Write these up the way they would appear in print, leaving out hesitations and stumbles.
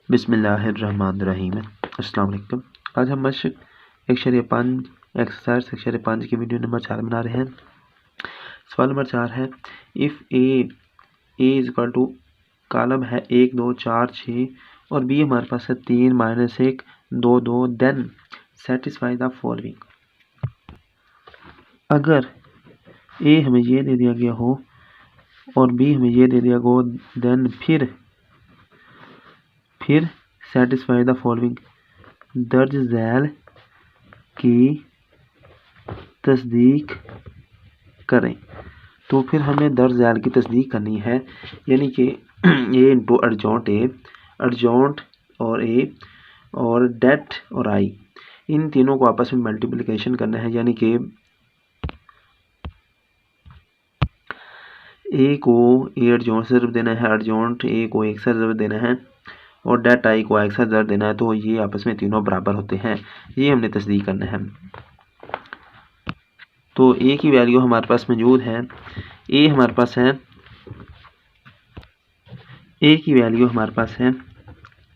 बिस्मिल्लाहिर्रहमानिर्रहीम। अस्सलाम वालेकुम। आज हम मशक 1.5 एक्सरसाइज 1.5 की वीडियो नंबर 4 बना रहे हैं। सवाल नंबर 4 है, if A is equal to column है 1 2 4 6 और बी हमारे पास है 3 -1 2 2, देन सेटिस्फाई द फॉलोइंग। अगर ए हमें ये दे दिया गया हो और बी हमें ये दे दिया गया हो, देन फिर सेटिस्फाई द फॉलोइंग, दर्ज झैल की तस्दीक करें। तो फिर हमें दर्ज झैल की तस्दीक करनी है, यानी कि ए इंटू अर्जेंट और ए और डेट और आई, इन तीनों को आपस में मल्टीप्लिकेशन करना है। यानी कि ए को ए अर्जेंट से ज़रूर देना है, अर्जेंट ए को एक से ज़रूर देना है और डेट आई को एक से ज़रूर देना है। तो ये आपस में तीनों बराबर होते हैं, ये हमने तस्दीक करना है। तो ए की वैल्यू हमारे पास मौजूद है, ए हमारे पास है, ए की वैल्यू हमारे पास है,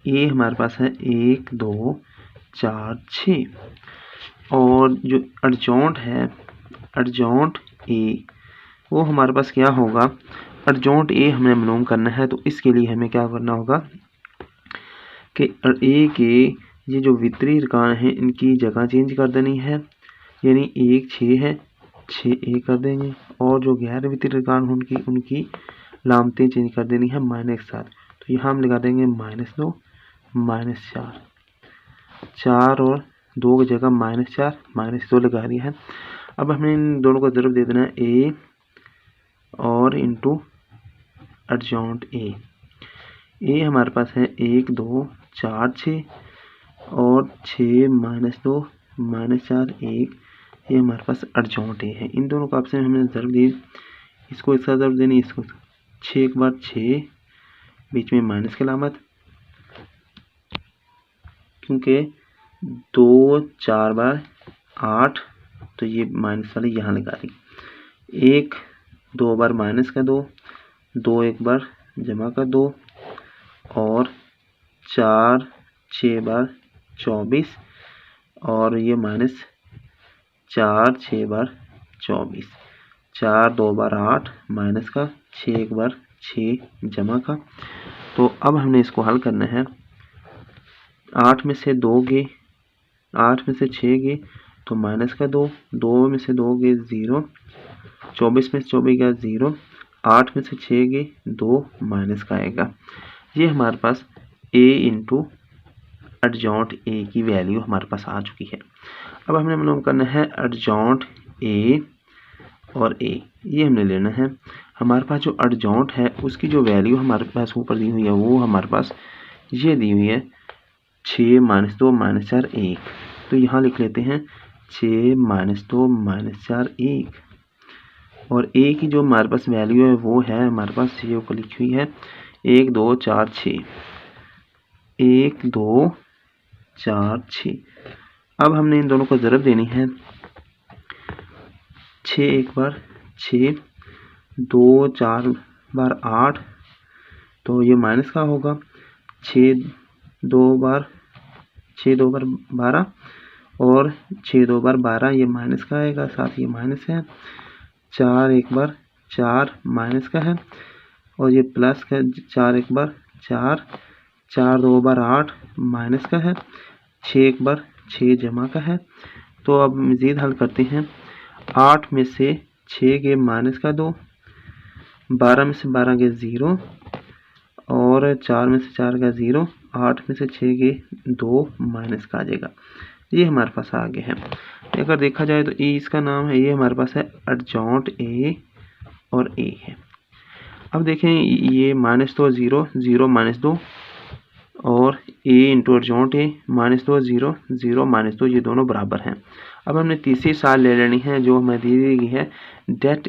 ए हमारे पास है 1 2 4 6 और जो अर्जेंट है, अर्जेंट ए, वो हमारे पास क्या होगा, अर्जेंट ए हमें मालूम करना है। तो इसके लिए हमें क्या करना होगा कि ए के ये जो वितरी रकान हैं इनकी जगह चेंज कर देनी है, यानी 1 6 है, 6 1 कर देंगे और जो गैर वितरी रकान उनकी लामतें चेंज कर देनी है -7। तो यहाँ हम लगा देंगे -2 -4, 4 और 2 की जगह -4 -2 लगा दिया है। अब हमें इन दोनों को ज़रूर दे देना है ए और इंटू अर्जेंट ए हमारे पास है 1 2 4 6 और 6 -2 -4 1, ये हमारे पास अर्जेंट ए है। इन दोनों को आपसे हमने ज़रूर दी, इसको एक साथ ज़रूर देनी, इसको 6 एक बार 6, बीच में माइनस की अलामत, क्योंकि 2 4 बार 8, तो ये माइनस वाली यहाँ लगा दी। 1 2 बार माइनस का 2, 2 एक बार जमा का 2 और 4 6 बार 24 और ये -4 6 बार 24, 4 2 बार 8 माइनस का, 6 एक बार 6 जमा का। तो अब हमने इसको हल करना है। 8 में से 2 गए, 8 में से 6 गए तो माइनस का 2, 2 में से 2 गए 0, 24 में से 24 गया 0, 8 में से 6 गए 2 माइनस का आएगा। ये हमारे पास a इंटू अर्जेंट ए की वैल्यू हमारे पास आ चुकी है। अब हमने मालूम करना है अर्जेंट ए और ए, ये हमने लेना है। हमारे पास जो अर्जेंट है उसकी जो वैल्यू हमारे पास ऊपर दी हुई है वो हमारे पास ये दी हुई है 6 -2 -4 1। तो यहाँ लिख लेते हैं 6 -2 -4 1 और ए की जो हमारे पास वैल्यू है वो है हमारे पास ये ऊपर लिखी हुई है 1 2 4 6, 1 2 4 6। अब हमने इन दोनों को ज़रब देनी है, 6 एक बार 6, 2 4 बार 8, तो ये माइनस का होगा, 6 2 बार 12 और 6 2 बार 12, ये माइनस का आएगा, साथ ये माइनस है। 4 एक बार 4 माइनस का है और ये प्लस का, 4 एक बार 4, 4 2 बार 8 माइनस का है, 6 एक बार 6 जमा का है। तो अब मज़ीद हल करते हैं। 8 में से 6 के माइनस का 2, 12 में से 12 के 0 और 4 में से 4 का 0, 8 में से 6 के 2 माइनस का आ जाएगा। ये हमारे पास आगे है। अगर देखा जाए तो ए इसका नाम है, ये हमारे पास है अर्जेंट ए और ए है। अब देखें ये -2 0 0 -2 और ए इंटू अर्जेंट ए -2 0 0 -2, ये दोनों बराबर हैं। अब हमने तीसरी साल ले लेनी है जो हमें दी गई है, डेट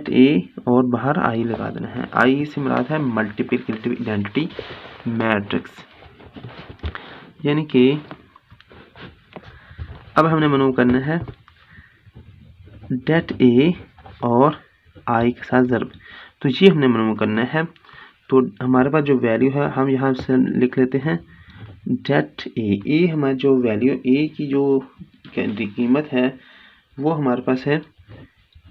ए और बाहर आई लगा देना है। आई से मुराद है मल्टीप्लिकेटिव आइडेंटिटी मैट्रिक्स, यानी कि अब हमने मालूम करना है डेट ए और आई के साथ ज़रब। तो ये हमने मालूम करना है। तो हमारे पास जो वैल्यू है हम यहाँ से लिख लेते हैं डेट ए हमारी जो वैल्यू ए की जो कीमत है वो हमारे पास है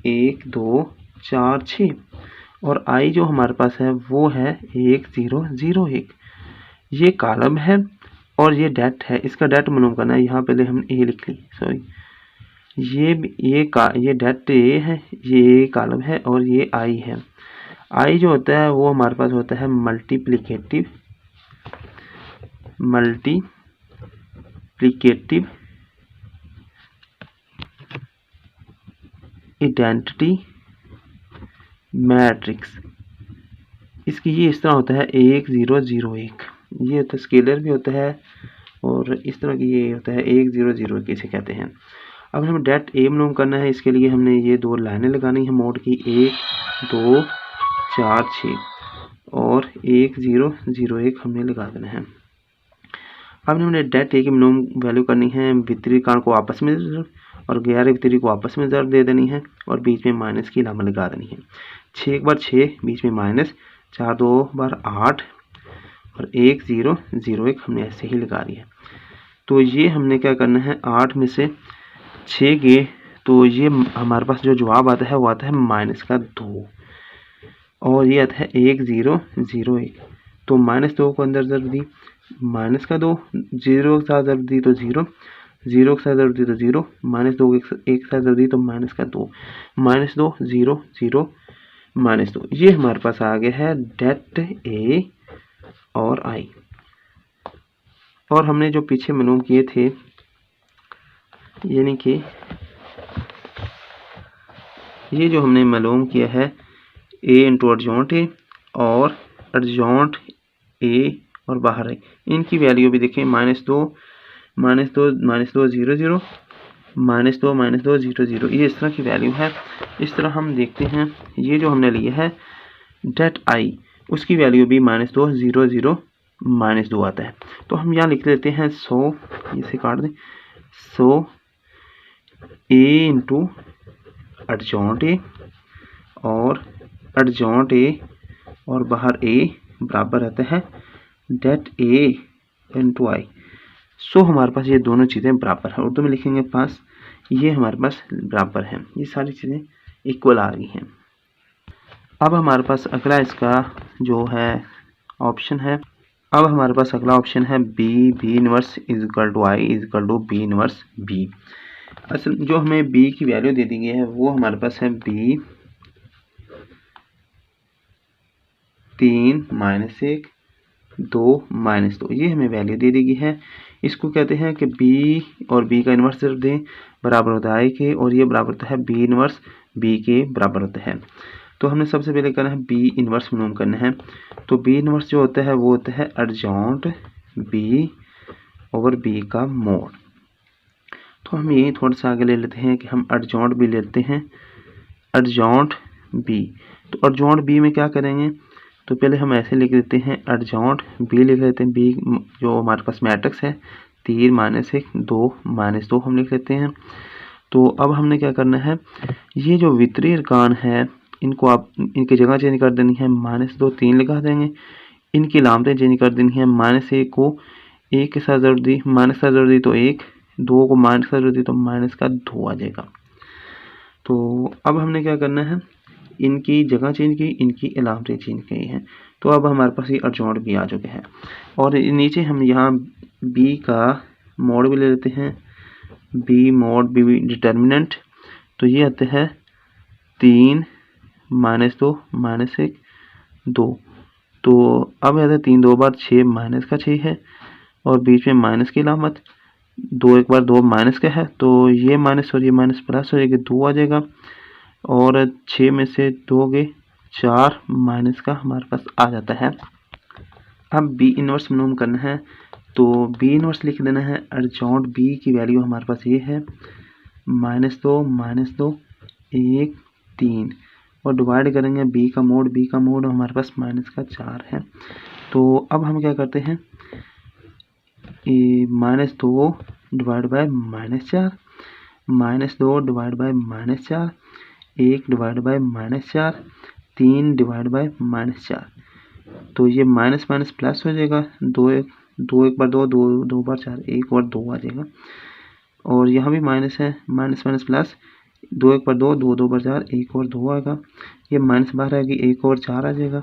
1 2 4 6 और आई जो हमारे पास है वो है 1 0 0 1। ये कॉलम है और ये डेट है, इसका डेट मालूम करना है। यहाँ पहले हमने ए लिख ली, सॉरी, ये डेट ए है, ये कॉलम है और ये आई है। आई जो होता है वो हमारे पास होता है मल्टीप्लिकेटिव आइडेंटिटी मैट्रिक्स। इसकी ये इस तरह होता है 1 0 0 1, ये होता है स्केलर भी होता है और इस तरह की ये होता है 1 0 0 1 इसे कहते हैं। अब हमें डेट ए मालूम करना है, इसके लिए हमने ये दो लाइनें लगानी है मोड की 1 2 4 6 और 1 0 0 1 हमने लगा देना है। अब हमने डेट ए की मालूम वैल्यू करनी है, विपरीत कान को आपस में और गैर विपरीत को आपस में ज़रूर दे देनी है और बीच में माइनस की लामत लगा देनी है। 6 एक बार 6 बीच में माइनस, 4 2 बार 8 और 1 0 0 1 हमने ऐसे ही लगा दिया। तो ये हमने क्या करना है, 8 में से 6 गए तो ये हमारे पास जो जवाब आता है वो आता है -2 और ये आता है 1 0 0 1। तो -2 को अंदर ज़रूर दी, -2 0 के साथ ज़रूर दी तो 0 0 के साथ ज़रूर दी तो 0 -2 एक साथ ज़रूर दी तो -2 -2 0 0 -2। ये हमारे पास आ गया है डेट ए और आई। और हमने जो पीछे मालूम किए थे यानी कि ये जो हमने मालूम किया है ए इंटू एडजॉइंट ए और एडजॉइंट ए और बाहर है, इनकी वैल्यू भी देखें -2 -2 -2 0 0 -2 -2 0 0, ये इस तरह की वैल्यू है। इस तरह हम देखते हैं ये जो हमने लिया है डेट आई उसकी वैल्यू भी -2 0 0 -2 आता है। तो हम यहाँ लिख लेते हैं 100, इसे काट दें, 100 ए इंटू एडजॉइंट ए और एडजॉइंट ए और बाहर ए बराबर रहता है डेट ए इंटू आई। सो हमारे पास ये दोनों चीज़ें बराबर है, उर्दू में लिखेंगे पास, ये हमारे पास बराबर है, ये सारी चीज़ें इक्वल आ रही हैं। अब हमारे पास अगला इसका जो है ऑप्शन है, अब हमारे पास अगला ऑप्शन है B inverse is equal to I is equal to B inverse B. असल जो हमें बी की वैल्यू दे दी गई है वो हमारे पास है बी 3 -1 2 -2, ये हमें वैल्यू दे दी गई है। इसको कहते हैं कि बी और बी का इन्वर्स जब दें बराबर होता है आई के और ये बराबर होता है बी इन्वर्स बी के बराबर होता है। तो हमने सबसे पहले करना है बी इन्वर्स मालूम करना है। तो बी इन्वर्स जो होता है वो होता है एडजॉइंट बी ओवर बी का मोड। तो हम यही थोड़ा सा आगे ले लेते हैं कि हम एडजॉइंट बी लेते हैं, एडजॉइंट बी। तो एडजॉइंट बी में क्या करेंगे, तो पहले हम ऐसे लिख देते हैं एडजॉइंट बी लिख लेते हैं, बी जो हमारे पास मैट्रिक्स है 3 -1 2 -2 हम लिख लेते हैं। तो अब हमने क्या करना है, ये जो वितरीय अरकान है इनको आप इनकी जगह चेंज कर देनी है, -2 3 लगा देंगे, इनकी लामतें चेंज कर देनी है, -1 को 1 के साथ जरूर दी, माइनस का जरूर दी तो 1, 2 को माइनस का जरूर दी तो -2 आ जाएगा। तो अब हमने क्या करना है, इनकी जगह चेंज की, इनकी अलामतें चेंज की हैं। तो अब हमारे पास ये एडजॉइंट भी आ चुके हैं और नीचे हम यहाँ बी का मोड भी ले लेते हैं, बी मोड बी डिटर्मिनेंट। तो ये आते हैं 3 -2 -1 2। तो अब आता है 3 2 बार 6 -6 है और बीच में माइनस की अलामत, 2 एक बार 2 माइनस का है तो ये माइनस और ये माइनस प्लस हो जाएगा, 2 आ जाएगा और 6 में से 2 गए 4 माइनस का हमारे पास आ जाता है। अब बी इनवर्स मालूम करना है तो बी इनवर्स लिख देना है, एडजॉइंट बी की वैल्यू हमारे पास ये है -2 -2 1 3 और डिवाइड करेंगे बी का मोड हमारे पास -4 है। तो अब हम क्या करते हैं, -2 divide by -4 -2 divide by -4 1 divide by -4 3 divide by -4। तो ये माइनस माइनस प्लस हो जाएगा, दो एक बार दो, दो बार चार, एक और दो आ जाएगा। और यहाँ भी माइनस है, माइनस माइनस प्लस, दो एक बार दो, दो बार चार, एक और दो आएगा। ये माइनस बाहर आएगी, एक और चार आ जाएगा।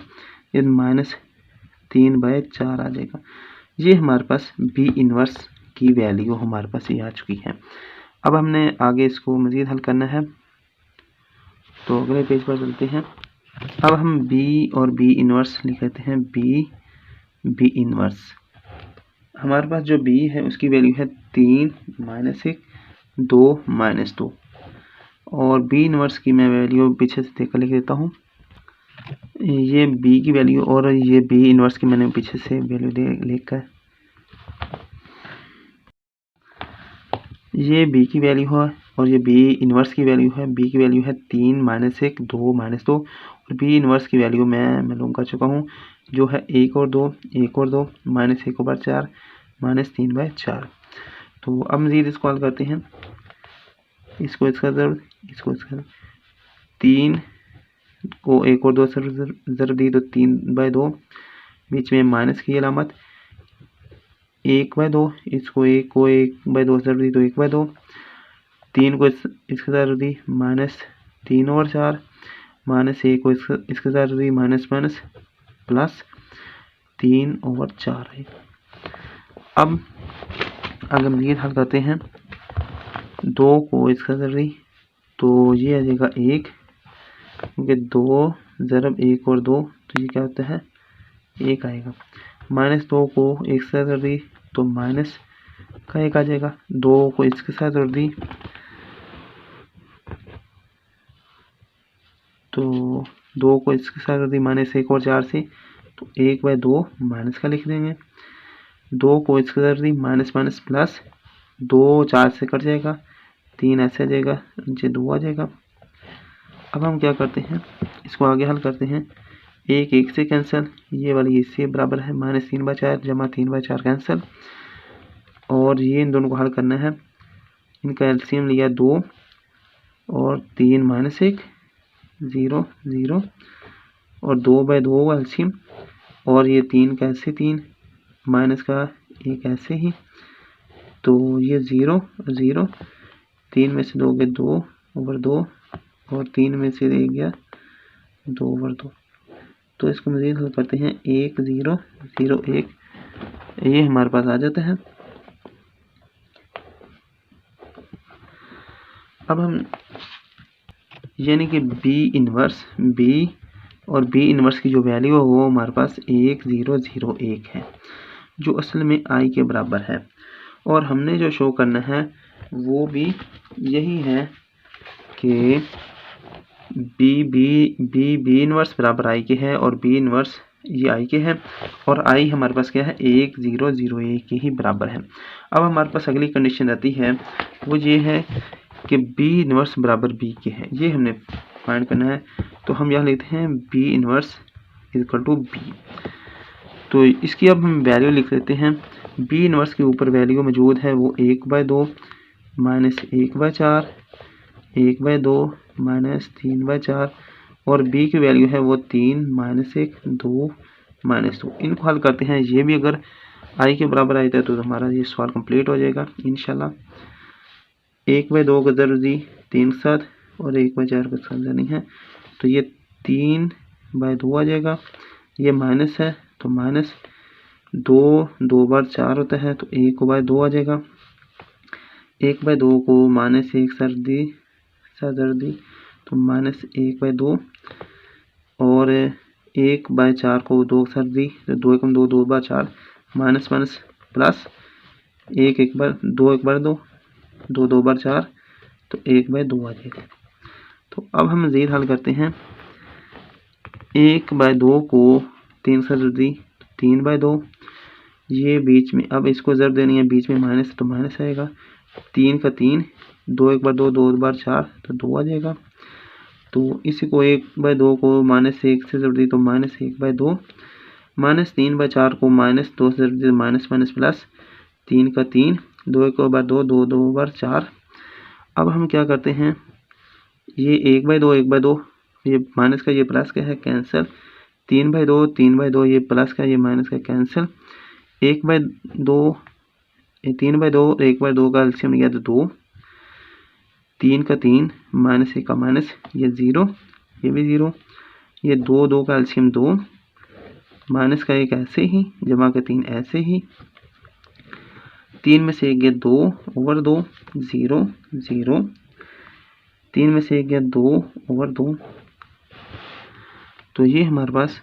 ये -3/4 आ जाएगा। ये हमारे पास बी इनवर्स की वैल्यू हमारे पास ये आ चुकी है। अब हमने आगे इसको मज़ीद हल करना है, तो अगले पेज पर चलते हैं। अब हम बी और बी इनवर्स लिख लेते हैं। बी इनवर्स हमारे पास जो बी है उसकी वैल्यू है 3 -1 2 -2, और बी इनवर्स की मैं वैल्यू पीछे से देखकर लिख देता हूँ। ये बी की वैल्यू और ये बी इनवर्स की मैंने पीछे से वैल्यू लिखकर, ये बी की वैल्यू है और ये बी इनवर्स की वैल्यू है। बी की वैल्यु है 3 -1 2 -2, और बी इनवर्स की वैल्यू मैं मालूम कर चुका हूँ, जो है 1 और 2 -1/4 -3/4। तो अब मज़ीद इसको हल करते हैं। इसको इसका ज़रूर, इसको इसका 3 को 1 और 2 से ज़रूर दी तो 3/2, बीच में माइनस की अलामत, 1/2, इसको 1 को 1/2 से ज़रूर दी तो 1/2, 3 को इसके साथ दी -3/4, -1 को इसके साथ दी माइनस प्लस 3/4 है। अब अगर हम ये हल करते हैं, 2 को इसका साथ दी तो ये आ जाएगा 1, क्योंकि 2 ज़रब 1 और 2 तो ये क्या होता है 1 आएगा। -2 को एक साथ कर दी तो माइनस का 1 आ जाएगा। 2 को इसके साथ कर दी तो 2 को इसके साथ कर दी -1 और 4 से, तो 1/2 माइनस का लिख देंगे। 2 को इसके साथ कर दी माइनस प्लस, 2 4 से कट जाएगा, 3 ऐसे आ जाएगा, नीचे 2 आ जाएगा। अब हम क्या करते हैं, इसको आगे हल करते हैं। 1 1 से कैंसिल, ये वाली इससे बराबर है -3/4 जमा 3/4 कैंसिल, और ये इन दोनों को हल करना है। इनका एलसीएम लिया 2 और 3 -1 0 0, और 2/2 एलसीएम, और ये 3 का ऐसे 3 माइनस का 1 ऐसे ही, तो ये 0 0, 3 में से 2 गए 2/2, और 3 में से रह गया 2/2। तो इसको मज़ीद हल करते हैं, 1 0 0 1, ये हमारे पास आ जाता है। अब हम यानी कि बी इनवर्स बी और बी इनवर्स की जो वैल्यू है वो हमारे पास 1 0 0 1 है, जो असल में आई के बराबर है। और हमने जो शो करना है वो भी यही है कि बी इनवर्स बराबर आई के है, और बी इनवर्स ये आई के है, और आई हमारे पास क्या है 1 0 0 1 के ही बराबर है। अब हमारे पास अगली कंडीशन आती है, वो ये है कि बी इनवर्स बराबर बी के है, ये हमने फाइंड करना है। तो हम यहाँ लिखते हैं B inverse equal to B. तो इसकी अब हम वैल्यू लिख लेते हैं। बी इनवर्स के ऊपर वैल्यू मौजूद है वो 1/2 -1/4 1/2 -3/4, और बी की वैल्यू है वो 3 -1 2 -2। इनको हल करते हैं, ये भी अगर आई के बराबर आ जाता है तो हमारा ये सवाल कंप्लीट हो जाएगा इंशाल्लाह। 1/2 को ज़रूर दी 3 के साथ, और 1/4 को साथ नहीं है, तो ये 3/2 आ जाएगा। ये माइनस है तो माइनस 2 बार 4 होता है, तो 1/2 आ जाएगा। 1/2 को -1 सर दी तो -1/2, और 1/4 को 2 सर दी तो 2 एकम 2 2 बार 4 माइनस प्लस 1 1 बार 2 1 बार 2 2 2 बार 4, तो 1/2 आ जाएगा। तो अब हम मज़ीद हल करते हैं। 1/2 को 3 सर दी 3/2, ये बीच में, अब इसको ज़रूर देनी है, बीच में माइनस तो माइनस आएगा, 3 का 3, 2 1 बार 2 2 बार 4, तो 2 आ जाएगा। तो इसी को 1/2 को -1 से ज़रूर दी तो -1/2, -3/4 को -2 से ज़रूर दी तो माइनस प्लस 3 का 3, 2 1 बार 2 2 2 बार 4। अब हम क्या करते हैं, ये 1/2 1/2, ये माइनस का ये प्लस का है कैंसिल, 3/2 ये प्लस का ये माइनस का कैंसिल, 1/2 ये 3/2 और 1/2 का एलसीएम लिया तो 2, 3 का 3 माइनस 1 का माइनस, ये 0 ये भी 0, ये 2 का एलसीएम 2, माइनस का 1 ऐसे ही, जमा का 3 ऐसे ही, 3 में से 1 गया 2/2 0 0, 3 में से 1 गया 2/2, तो ये हमारे पास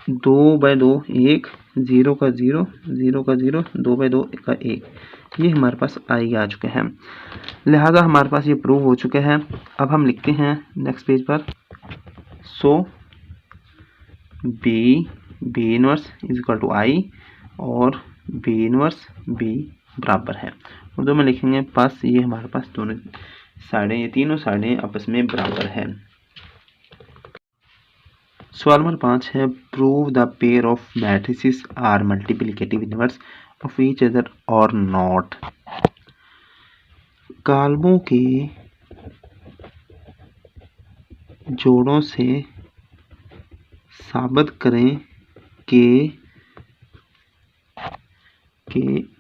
2/2 1, 0 का 0 0 का 0, 2/2 का 1, ये हमारे पास आई आ चुके हैं। लिहाजा हमारे पास ये प्रूव हो चुके हैं। अब हम लिखते हैं नेक्स्ट पेज पर, so B inverse is equal to I और बी इनवर्स बी बराबर है। उर्दू में लिखेंगे पास, ये हमारे पास दोनों साइडें, ये तीनों साइडें आपस में बराबर है। सवाल नंबर 5 है, prove the pair of matrices are multiplicative inverse of each other और नॉट। कॉलमों के जोड़ों से साबित करें कि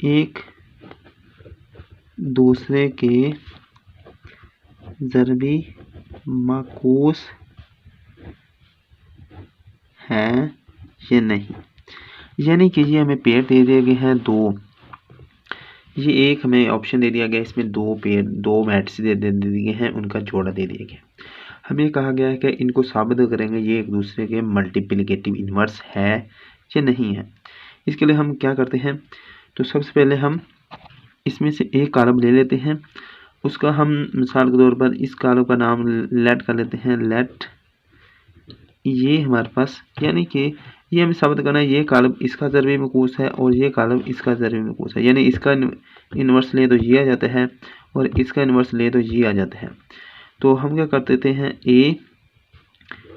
एक दूसरे के ज़रबी माकूस हैं या नहीं। यानी कि ये हमें पेयर दे दिए गए हैं 2, ये एक हमें ऑप्शन दे दिया गया, इसमें 2 पेयर 2 मैट्रिक्स दे दिए हैं, उनका जोड़ा दे दिया गया। हमें कहा गया है कि इनको साबित करेंगे ये एक दूसरे के मल्टीप्लिकेटिव इनवर्स है या नहीं है। इसके लिए हम क्या करते हैं, तो सबसे पहले हम इसमें से एक कॉलम ले लेते हैं, उसका हम मिसाल के तौर पर इस कॉलम का नाम लेट कर लेते हैं, लेट ये हमारे पास, यानी कि ये हमें साबित करना है ये कॉलम इसका ज़रबी मकूस है और ये कॉलम इसका ज़रबी मकूस है, यानी इसका इन्वर्स ले तो ये आ जाता है और इसका इन्वर्स ले तो ये आ जाता है। तो हम क्या कर देते हैं, ए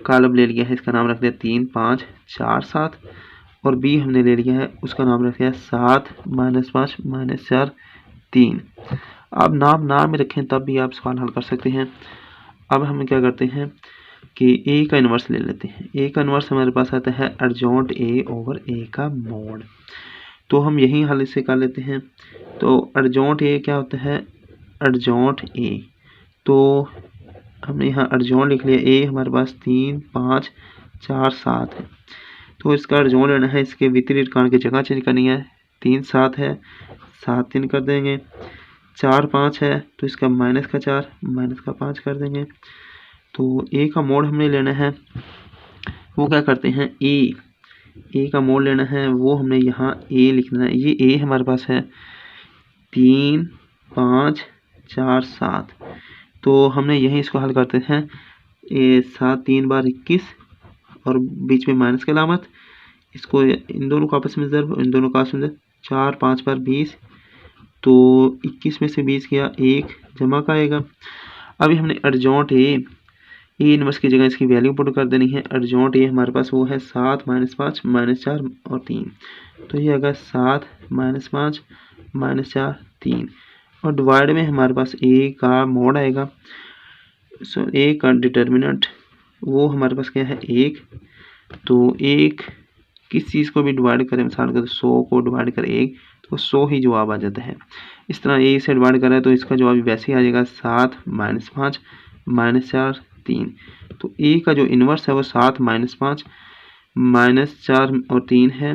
कॉलम ले लिया है, इसका नाम रख दिया 3 5 4 7, और बी हमने ले लिया है, उसका नाम रख दिया 7 -5 -4 3। अब नाम ना में रखें तब भी आप सवाल हल कर सकते हैं। अब हम क्या करते हैं कि ए का इन्वर्स ले लेते हैं। ए का इन्वर्स हमारे पास आता है अर्जोंट ए ओवर ए का मोड, तो हम यही हल इसे कर लेते हैं। तो अर्जोंट ए क्या होता है, अर्जोंट ए, तो हमने यहाँ अर्जोंट लिख लिया, ए हमारे पास 3 5 4 7 है, तो इसका अर्जोंट लेना है, इसके विपरीत कान की जगह चेंज करनी है, 3 7 है 7 3 कर देंगे, 4 5 है तो इसका माइनस का 4 माइनस का 5 कर देंगे। तो ए का मोड हमने लेना है, वो क्या करते हैं, ए का मोड लेना है, वो हमने यहाँ ए लिखना है, ये ए हमारे पास है 3 5 4 7, तो हमने यही इसको हल करते हैं, 7 3 बार 21 और बीच में माइनस की अलामत, इसको इन दोनों का आपस में ज़र्ब, इन दोनों का आपस में 4 5 बार 20, तो 21 में से 20 गया 1 जमा का आएगा। अभी हमने अर्जोंट ए इनवर्स की जगह इसकी वैल्यू पुट कर देनी है। अर्जोंट ए हमारे पास वो है 7 -5 -4 और 3, तो ये आएगा 7 -5 -4 3, और डिवाइड में हमारे पास ए का मोड आएगा। सो ए का डिटर्मिनेंट वो हमारे पास क्या है 1, तो 1 किस चीज़ को भी डिवाइड करें, मिसाल के 100 को डिवाइड करें 1 तो 100 ही जवाब आ जाता है। इस तरह ए से डिवाइड करें तो इसका जवाब वैसे ही आ जाएगा 7 -5 -4 3, तो ए का जो इन्वर्स है वो 7 -5 -4 और 3 है।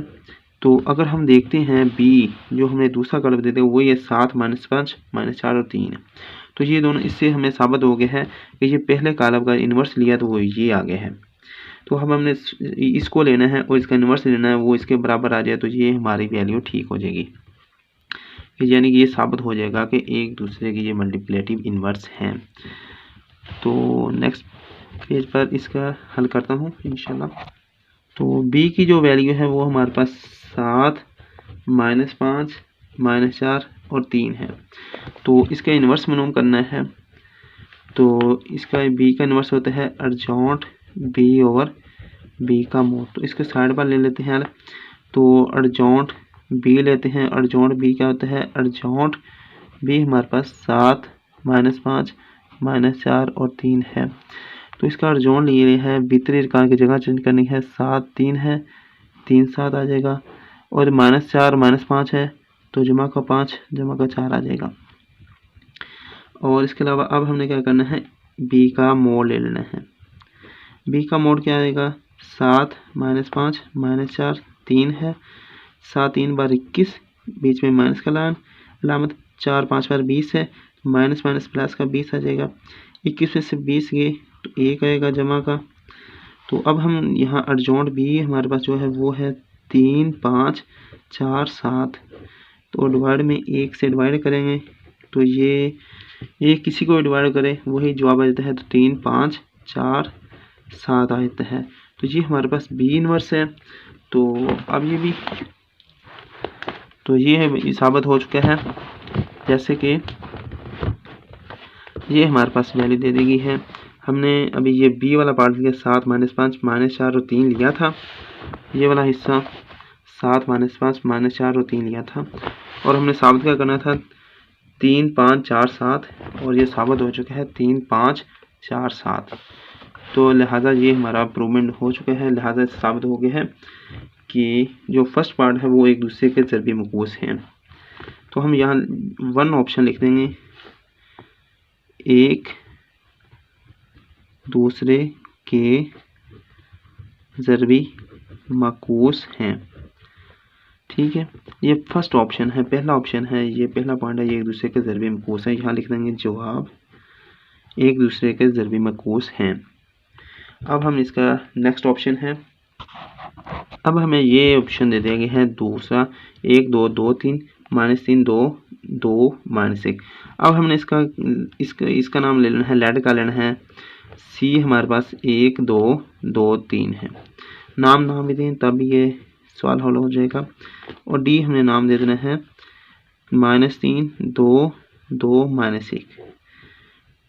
तो अगर हम देखते हैं बी जो हमने दूसरा कॉलम देते हैं वही है 7 -5 -4 और 3, तो ये दोनों, इससे हमें साबित हो गया है कि ये पहले कॉलम का इन्वर्स लिया तो वो ये आ गया है। तो हम हमने इसको लेना है और इसका इन्वर्स लेना है, वो इसके बराबर आ जाए तो ये हमारी वैल्यू ठीक हो जाएगी, यानी कि ये साबित हो जाएगा कि एक दूसरे के ये मल्टीप्लिकेटिव इन्वर्स हैं। तो नेक्स्ट पेज पर इसका हल करता हूँ इंशाल्लाह। तो बी की जो वैल्यू है वो हमारे पास 7 -5 -4 और 3 है, तो इसका इन्वर्स मालूम करना है। तो इसका बी का इन्वर्स होता है अर्जोंट बी ओवर बी का मोड, तो इसके साइड पर ले लेते हैं। तो अर्जोंट बी लेते हैं, अर्जोंट बी क्या होता है, अर्जोंट बी हमारे पास 7 -5 -4 और 3 है, तो इसका अर्जोन लिए है, वितरित कार की जगह चेंज करनी है, 7 3 है, 3 7 आ जाएगा, और -4 -5 है तो जमा का 5 जमा का 4 आ जाएगा। और इसके अलावा अब हमने क्या करना है, बी का मोड ले लेना है। बी का मोड क्या आएगा, 7 -5 -4 3 है, 7 3 बार 21, बीच में माइनस का अलामत, 4 5 बार 20 है, माइनस माइनस प्लस का 20 आ जाएगा, 21 में से 20 गए तो 1 आएगा जमा का। तो अब हम यहाँ अर्जोंट बी हमारे पास जो है वो है 3 5 4 7, तो डिवाइड में 1 से डिवाइड करेंगे तो ये किसी को डिवाइड करें वही जवाब आ जाता है, तो 3 5 4 7 आ जाता है। तो ये हमारे पास बी इनवर्स है। तो अब ये साबित हो चुका है, जैसे कि ये हमारे पास वैल्यू दे दी गई है। हमने अभी ये बी वाला पार्ट लिया, 7 -5 -4 और 3 लिया था, ये वाला हिस्सा 7 -5 -4 और 3 लिया था, और हमने साबित क्या करना था, 3 5 4 7, और ये साबित हो चुका है 3 5 4 7। तो लिहाजा ये हमारा प्रूवमेंट हो चुका है, लिहाजा साबित हो गया है कि जो फर्स्ट पार्ट है वो एक दूसरे के ज़रबी मकूस हैं। तो हम यहाँ 1 ऑप्शन लिख देंगे, एक दूसरे के ज़रबी मकूस हैं। ठीक है, ये फर्स्ट ऑप्शन है, पहला ऑप्शन है, ये पहला पॉइंट है, ये एक दूसरे के ज़रबी मकूस हैं। यहाँ लिख देंगे जवाब एक दूसरे के ज़रबी मकूस हैं। अब हम इसका नेक्स्ट ऑप्शन है, अब हमें ये ऑप्शन दे दिया गया है दूसरा, 1 2 2 3 -3 2 2 -1। अब हमने इसका नाम ले लेना है, लेड का लेना है। सी हमारे पास 1 2 2 3 है, नाम भी दें तब ये सवाल हल हो जाएगा। और डी हमने नाम दे देना है -3 2 2 -1।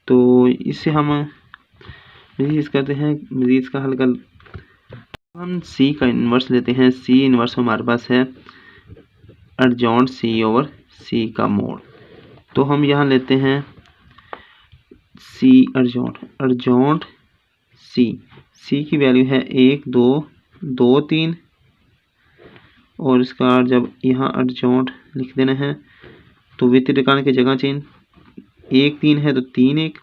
तो इससे हम मज़ीद करते हैं, मज़ीद का हल कर हम सी का इन्वर्स लेते हैं। सी इन्वर्स हमारे पास है अर्जोंट सी ओवर सी का मोड। तो हम यहाँ लेते हैं सी अर्जोंट सी की वैल्यू है 1 2 2 3, और इसका जब यहाँ अर्जोंट लिख देना है तो वितरित टिकाने की जगह चेंज, 1 3 है तो 3 1,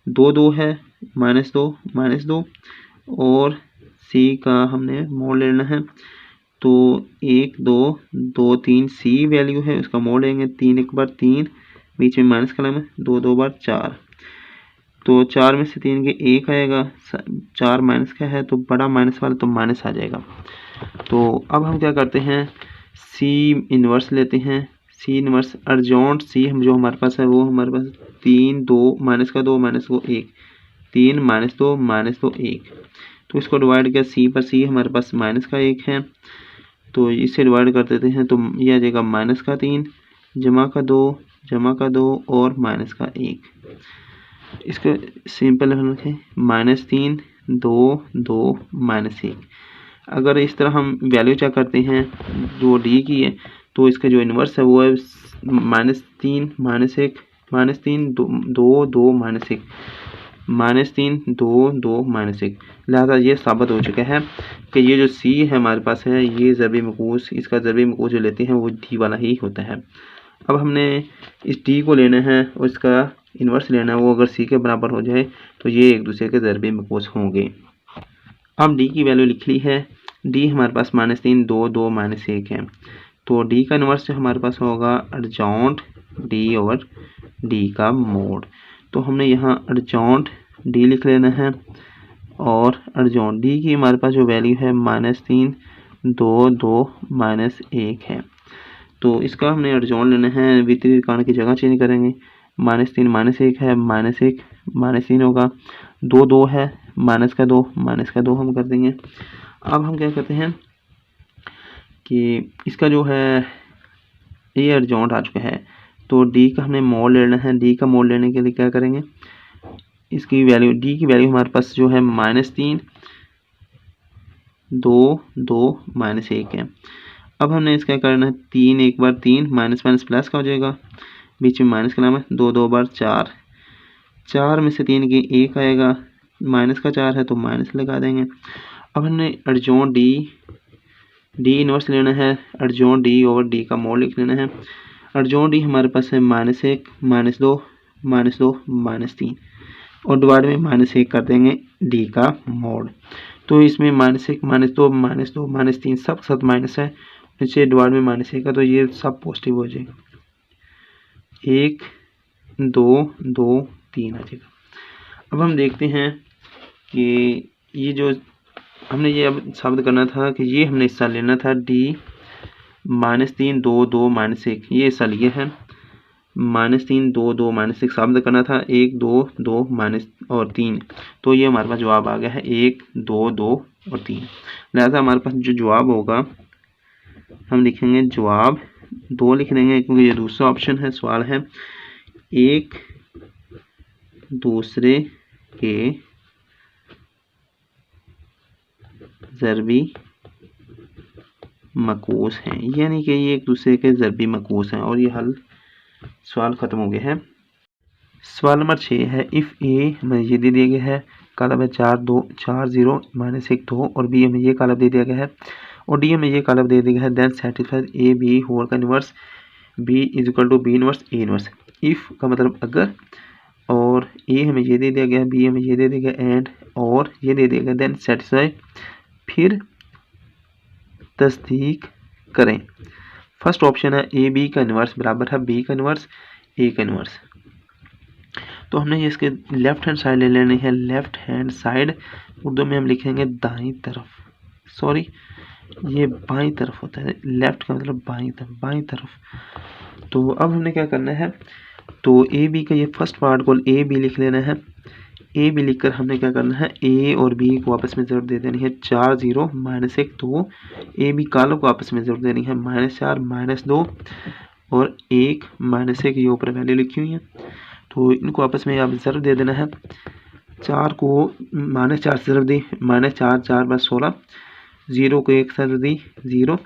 2 2 है -2 -2, और सी का हमने मोड लेना है। तो 1 2 2 3 सी वैल्यू है, उसका मोड लेंगे, 3 1 बार 3, बीच में माइनस का है, 2 2 बार 4, तो 4 में से 3 के 1 आएगा, 4 माइनस का है तो बड़ा माइनस वाला तो माइनस आ जाएगा। तो अब हम क्या करते हैं, सी इन्वर्स लेते हैं। सी इन्वर्स अर्जोंट सी हम जो हमारे पास है वो हमारे पास 3 2 माइनस का 2 माइनस को 1, 3 -2 -2 1, तो इसको डिवाइड किया सी पर, सी हमारे पास माइनस का 1 है, तो इसे डिवाइड कर देते हैं तो ये आ जाएगा -3 जमा का 2 और माइनस का 1। इसको सिंपल रखें, -3 2 2 -1। अगर इस तरह हम वैल्यू चेक करते हैं जो डी की है, तो इसका जो इन्वर्स है वो है -3 -1 -3 2 2 -1 -3 2 2 -1। लिहाजा ये साबित हो चुका है कि ये जो सी है हमारे पास है, ये ज़रबी मकूस, इसका ज़रबी मकूस जो लेते हैं वो डी वाला ही होता है। अब हमने इस डी को लेना है और इसका इन्वर्स लेना है, वो अगर सी के बराबर हो जाए तो ये एक दूसरे के ज़रबी मकूस होंगे। अब डी की वैल्यू लिख ली है, डी हमारे पास -3 2 2 -1 है, तो डी का इन्वर्स जो हमारे पास होगा अर्जोंट डी ओवर डी का मोड। तो हमने यहाँ अर्जोंट डी लिख लेना है, और अर्जोंट डी की हमारे पास जो वैल्यू है -3 2 2 -1 है, तो इसका हमने अर्जोंट लेना है, वितरित टिकाने की जगह चेंज करेंगे, -3 -1 है, -1 -3 होगा, 2 2 है, -2 हम कर देंगे। अब हम क्या करते हैं कि इसका जो है ये अर्जोंट आ चुका है, तो डी का हमने मोड लेना है। डी का मोड लेने के लिए क्या करेंगे, इसकी वैल्यू डी की वैल्यू हमारे पास जो है -3 2 2 -1 है। अब हमने इसका करना है 3 1 बार 3, माइनस माइनस प्लस का हो जाएगा, बीच में माइनस का नाम है, 2 2 बार 4, 4 में से 3 के 1 आएगा, माइनस का 4 है तो माइनस लगा देंगे। अब हमने एडजॉइंट डी इनवर्स लेना है, एडजॉइंट डी ओवर डी का मोड लिख लेना है। एडजॉइंट डी हमारे पास है -1 -2 -2 -3 और डिवाइड में -1 कर देंगे डी का मोड। तो इसमें -1 -2 -2 -3 सब साथ माइनस है, नीचे डिवाइड में -1 का, तो ये सब पॉजिटिव हो जाएगा। 1 2 2 3 आ जाएगा। अब हम देखते हैं कि ये जो हमने ये अब साबित करना था कि ये हमने हिस्सा लेना था डी -3 2 2 -1, ये हिस्सा लिए हैं। -3 2 2 -1 साबित करना था 1 2 2 और 3, तो ये हमारे पास जवाब आ गया है 1 2 2 और 3। लिहाजा हमारे पास जो जवाब होगा हम लिखेंगे जवाब 2 लिख देंगे, क्योंकि ये दूसरा ऑप्शन है। सवाल है एक दूसरे के ज़रबी मकूस हैं, यानी कि ये एक दूसरे के ज़रबी मकूस हैं। और ये हल सवाल ख़त्म हो गया है। सवाल नंबर 6 है इफ़ ए हमें ये दे दिया गया है, कालब है 4 2 4 0 -1 2 और बी हमें ये कालब दे दिया गया है और डी हमें ये कालब दे दिया गया है, then satisfies A B whole का inverse B is equal to B inverse A inverse. If का मतलब अगर, और ए हमें ये दे दिया गया, बी हमें ये दे दिया गया, एंड और ये दे दिया गया, देन सेटिस्फाई फिर तस्दीक करें। फर्स्ट ऑप्शन है ए बी का इन्वर्स बराबर है बी का इन्वर्स ए का इन्वर्स। तो हमने ये इसके लेफ्ट हैंड साइड ले लेनी है। लेफ्ट हैंड साइड उर्दू में हम लिखेंगे दाईं तरफ, सॉरी ये बाईं तरफ होता है, लेफ्ट का मतलब बाईं तरफ। तो अब हमने क्या करना है, तो ए बी का ये फर्स्ट पार्ट को ए बी लिख लेना है। ए बी लिखकर हमने क्या करना है, ए और बी को आपस में ज़रूरत दे देनी है 4 0 -1 2। ए बी कालों को आपस में ज़रूरत देनी है -4 -2 और 1 -1, ये ऊपर वैल्यू लिखी हुई है, तो इनको आपस में आप ज़रूरत दे देना है। 4 को -4 से ज़रूरत दी, -4 4 बार 16, 0 को 1 से ज़रूरत दी 0,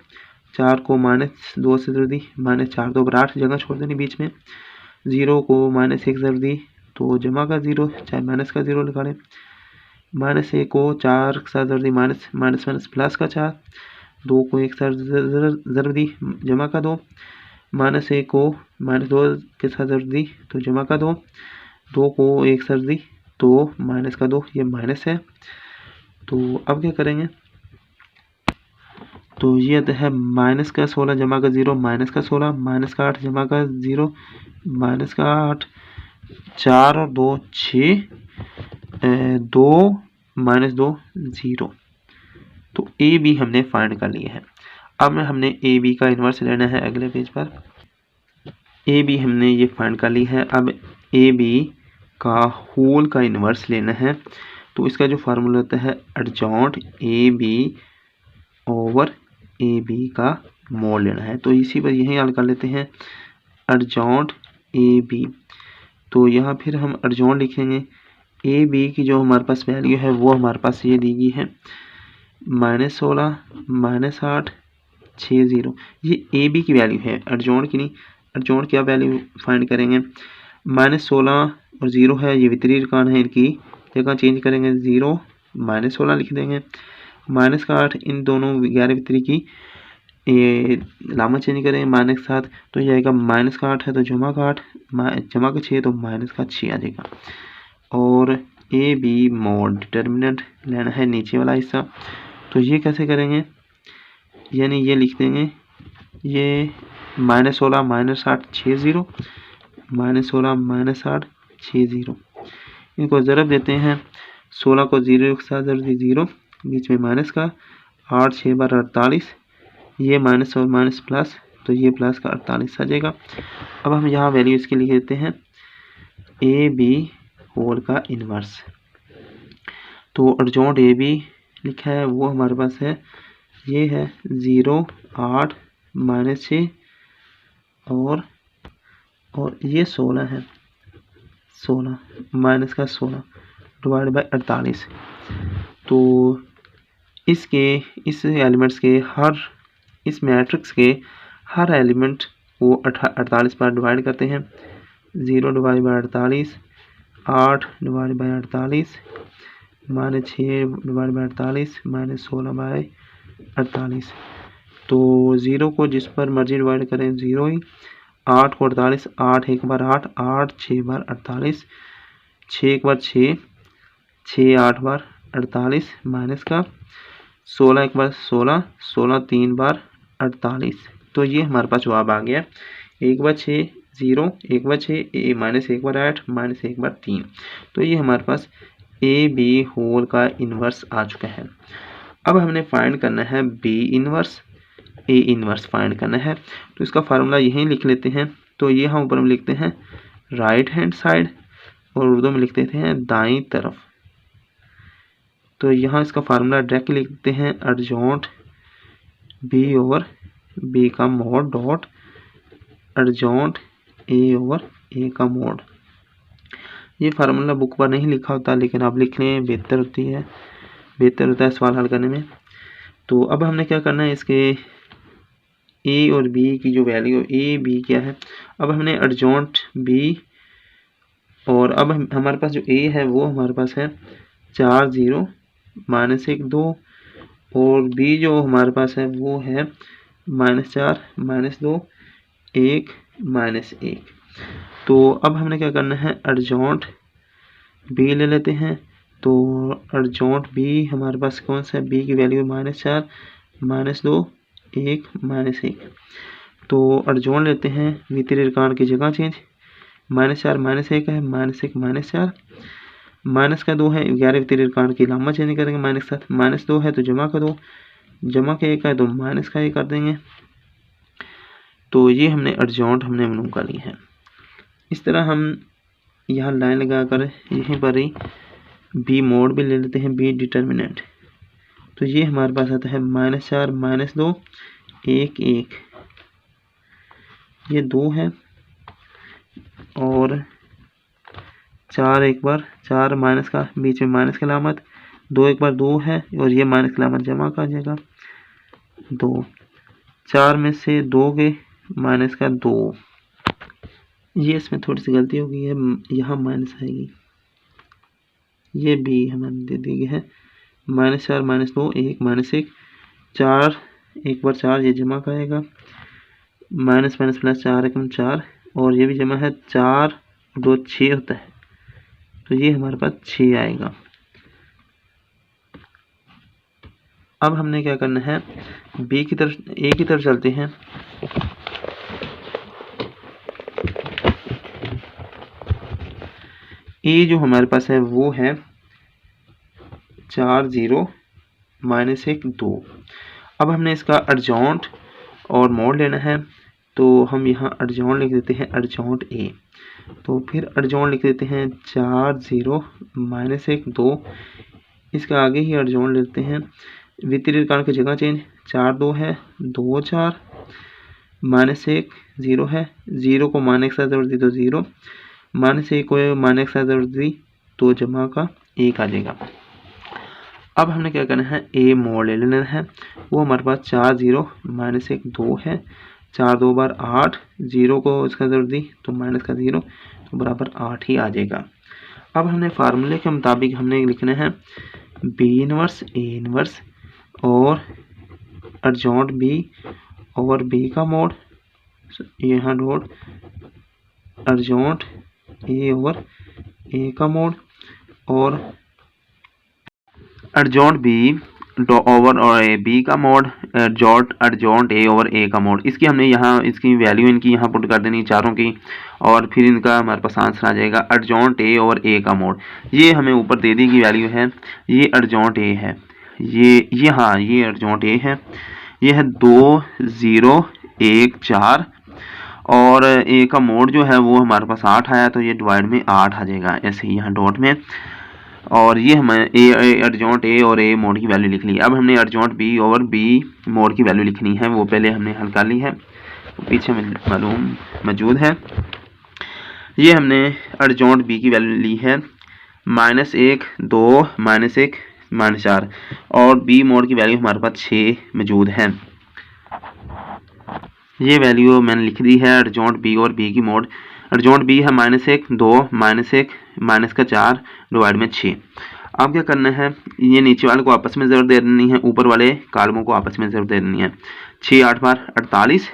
4 को -2 से ज़रूरत दी, -4 2 बार 8 जगह छोड़ देनी बीच में, 0 को -1 ज़रूरत दी तो जमा का 0 चाहे माइनस का 0 लगा लें, -1 को 4 के साथ ज़रूरत दी माइनस प्लस का 4, 2 को 1 साथ ज़रूरत दी जमा का 2, -1 को -2 के साथ ज़रूरत दी तो जमा का 2, 2 को 1 साथ दी तो माइनस का 2, ये माइनस है। तो अब क्या करेंगे, तो ये आता है माइनस का 16 जमा का 0 माइनस का 16 माइनस का 8 जमा का 0 माइनस का 8, 4 और 2 6 2 -2 0। तो ए बी हमने फाइंड कर लिया है। अब हमने ए बी का इन्वर्स लेना है अगले पेज पर। ए बी हमने ये फाइंड कर ली है। अब ए बी का होल का इन्वर्स लेना है, तो इसका जो फार्मूला होता है adjoint A B over A B का मोड लेना है। तो इसी पर यही हल कर लेते हैं, एडजॉइंट ए बी। तो यहाँ फिर हम एडजॉइंट लिखेंगे। ए बी की जो हमारे पास वैल्यू है वो हमारे पास ये दी गई है -16 -8 6 0। ये ए बी की वैल्यू है, एडजॉइंट की नहीं। एडजॉइंट क्या वैल्यू फाइंड करेंगे, -16 और 0 है, ये वितरी रकान है, इनकी जगह चेंज करेंगे 0 -16 लिख देंगे, माइनस का 8 इन दोनों 11 वितरी की लामा चेंज करेंगे माइनस के साथ, तो ये आएगा माइनस का 8 है तो जमा का 8 जमा का 6 तो माइनस का 6 आ जाएगा। और ए बी मोड डिटर्मिनेंट लेना है नीचे वाला हिस्सा, तो ये कैसे करेंगे, यानी ये लिख देंगे, ये -16 -8 6 0 -16 -8 6 0, इनको ज़रब देते हैं। 16 को 0 के साथ ज़रब दी 0, बीच में माइनस का 8 6 बार 48, ये माइनस और माइनस प्लस, तो ये प्लस का 48 आ जाएगा। अब हम यहाँ वैल्यू इसके लिख देते हैं ए बी होल का इन्वर्स। तो एडजॉइंट ए बी लिखा है वो हमारे पास है, ये है 0 8 -6 और ये 16 है, 16 माइनस का 16 डिवाइड बाय 48। तो इसके इस एलिमेंट्स के इस मैट्रिक्स के हर एलिमेंट को 48 बार डिवाइड करते हैं। 0 डिवाइड बाय 48, 8 डिवाइड बाय 48, -6/48 -16/48। तो 0 को जिस पर मर्जी डिवाइड करें 0 ही। 8 को 48, 8 1 बार 8, 8 6 बार 48, 6 1 बार 6, 6 8 बार 48 माइनस का 16 1 बार 16, 16 3 बार 48। तो ये हमारे पास जवाब आ गया 1/6 0, 1/6 माइनस 1 बार 8 माइनस 1 बार 3। तो ये हमारे पास ए बी होल का इन्वर्स आ चुका है। अब हमने फाइंड करना है B inverse, A inverse find करना है। तो इसका फार्मूला यहीं लिख लेते हैं। तो ये हम ऊपर में लिखते हैं राइट हैंड साइड और उर्दू में लिख देते हैं दाईं तरफ। तो यहाँ इसका फार्मूला डायरेक्ट लिख देते हैं एडजॉइंट बी ओवर बी का mod dot adjoint A over A का मोड। ये फार्मूला बुक पर नहीं लिखा होता, लेकिन आप लिख लें बेहतर होता है सवाल हल करने में। तो अब हमने क्या करना है, इसके ए और बी की जो वैल्यू ए बी क्या है, अब हमने एडजॉइंट बी और अब हमारे पास जो ए है वो हमारे पास है 4 0 -1 2 और बी जो हमारे पास है वो है -4 -2 1 -1। तो अब हमने क्या करना है एडजॉइंट बी ले लेते हैं। तो एडजॉइंट बी हमारे पास कौन सा है, बी की वैल्यू -4 -2 1 -1। तो एडजॉइंट लेते हैं वितरिकान की जगह चेंज, -4 -1 है -1 -4 माइनस का 2 है 11 वितरिकान की लामा चेंज करेंगे -7 -2 है तो जमा का 2 जमा का 1 है तो माइनस का 1 कर देंगे। तो ये हमने एडजॉइंट हमने निकाल ली है। इस तरह हम यहाँ लाइन लगाकर यहीं पर ही बी मोड भी ले लेते हैं, बी डिटर्मिनेंट। तो ये हमारे पास आता है -4 -2 1 1, ये 2 है और 4 1 बार 4 माइनस का बीच में माइनस की अलामत, 2 1 बार 2 है और ये माइनस की अलामत जमा का आ जाएगा 2, 4 में से 2 के माइनस का 2। ये इसमें थोड़ी सी गलती हो गई है, यहाँ माइनस आएगी, ये बी हमें दे दी गई है -4 -2 1 -1, 4 1 बार 4 ये जमा का आएगा, माइनस माइनस प्लस 4 1 4 और ये भी जमा है, 4 2 6 होता है तो ये हमारे पास 6 आएगा। अब हमने क्या करना है, बी की तरफ ए की तरफ चलते हैं। ए जो हमारे पास है वो है 4 0 -1 2। अब हमने इसका एडजॉइंट और मोड लेना है। तो हम यहाँ एडजॉइंट लिख देते हैं एडजॉइंट ए। तो फिर एडजॉइंट लिख देते हैं 4 0 -1 2, इसका आगे ही एडजॉइंट लेते हैं वितरिकान की जगह चेंज, 4 2 है 2 4 -1 0 है, 0 को -1 के साथ जोड़ दी तो 0, -1 को -1 के साथ जोड़ दी तो जमा का 1 आ जाएगा। अब हमने क्या करना है, ए मोड ले लेना है। वो हमारे पास 4 0 -1 2 है, 4 2 बार 8, 0 को इसका जोड़ दी तो माइनस का 0 तो बराबर 8 ही आ जाएगा। अब हमने फार्मूले के मुताबिक हमने लिखना है बी इनवर्स ए इनवर्स और एडजॉइंट बी ओवर बी का मोड, यहाँ dot adjoint A over A का मोड और एडजॉइंट बी ओवर और ए बी का mode, adjoint A over A का मोड। इसकी हमने यहाँ इसकी वैल्यू इनकी यहाँ पुट कर देनी चारों की और फिर इनका हमारे पास आंसर आ जाएगा एडजॉइंट ए ओवर ए का मोड। ये हमें ऊपर दे दी गई वैल्यू है, ये एडजॉइंट ए है, ये हाँ ये एडजॉइंट ए है, ये है 2 0 1 4 और ए का मोड जो है वो हमारे पास 8 आया तो ये डिवाइड में 8 आ जाएगा ऐसे ही यहाँ डॉट में। और ये हमें एडजॉइंट ए और ए मोड की वैल्यू लिख ली। अब हमने adjoint B over B mod की वैल्यू लिखनी है, वो पहले हमने हल कर ली है, पीछे में मालूम मौजूद है। ये हमने एडजॉइंट बी की वैल्यू ली है -1 2 -1 -4 और बी मोड की वैल्यू हमारे पास 6 मौजूद है। ये वैल्यू मैंने लिख दी है एडजॉइंट बी और बी की मोड। एडजॉइंट बी है -1 2 -1 माइनस का 4 डिवाइड में 6। अब क्या करना है, ये नीचे वाले को आपस में ज़रूर दे देनी है, ऊपर वाले कॉलमों को आपस में ज़रूर दे देनी है। 6 8 बार 48